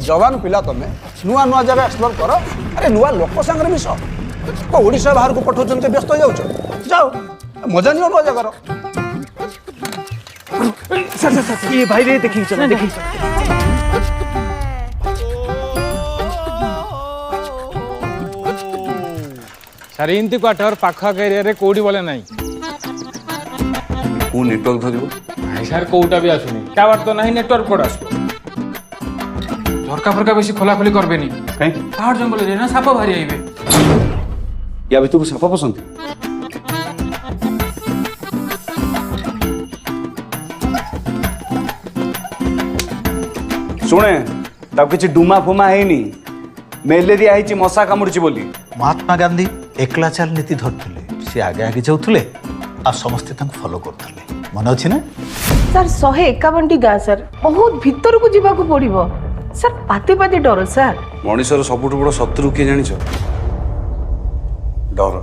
जवान पिला तमें नुआ नुआ जगह एक्सप्लोर कर अरे नुआ लोक संगे मिस ओडिशा बाहर को पठाउछन ते व्यस्त हो जाउछ जाओ मजा नियो नुआ जगह सर ये भाई रे देखी चलो देखी सर इंति क्वार्टर पाखा एरिया रे कोडी बोले नाही को नेटवर्क धरिबो भाई सर कोउटा भी आसुनी टावर तो नहीं नेटवर्क कोड आसो झरका फरका बेसी खोला खोली करबेनी काई पहाड़ जंगल रे ना साप भारी आइबे या भी तू साप पसंद सुने तब किसी डुमा फुमा है नहीं मेलेरिया है मशा कामुड़ी बोली महात्मा गांधी एकला चाल नीति धरते सी आगे आगे जाऊे आ समस्ते फॉलो करते मन अच्छी ना सर 151 गाँ सर बहुत भीतर को जीवा को पड़िबो सर पाते पाते डर सर मनीषर सबुठ बड़ शत्रु किए जानिछ डर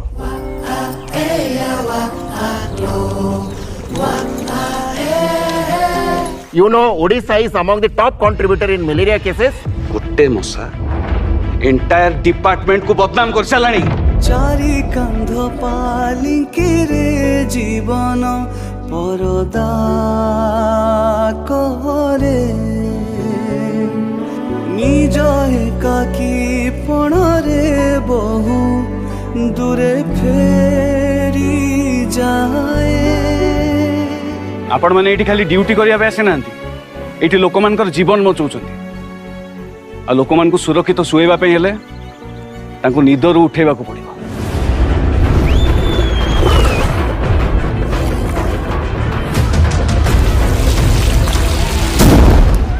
You know, Odisha is among the top contributor in malaria cases. गोटे मशा एंटायर डिपार्टमेंट को बदनाम कर चलानी चारि कंध पालिंकी रे जीवन परदा करे निज एकाकी पणरे बहु दूरे फेरी जाए आपण मैंने ये खाली ड्यूटी करने आसे ना ये लोक मान जीवन बचाऊँ आ लोक मान सुरक्षित शुएवाई हेले निदर उठेवा को पड़ो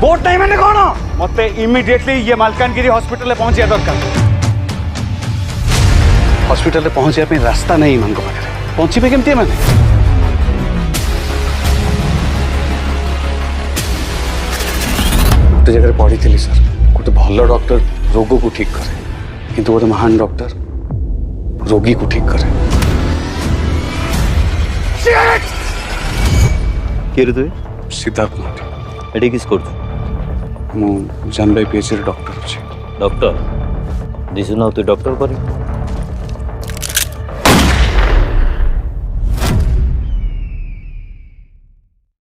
बोट नहीं मैंने कौन मत इमिडिएटली ये मालकानगिरी हॉस्पिटल पहुंचा दरकार हॉस्पिटल पहुंचा रास्ता नहीं मान पाखे पहुंचे केमती मैंने गोटे जगह पढ़ी थी सर गोटे भल डॉक्टर रोग को ठीक करे किंतु गोटे महान डॉक्टर रोगी को ठीक करे किए रे तु सिद्धार्थ माटी एडी किस कर मु जानबाई पीएचडी डॉक्टर अच्छे डॉक्टर दिसु ना तू डॉक्टर करे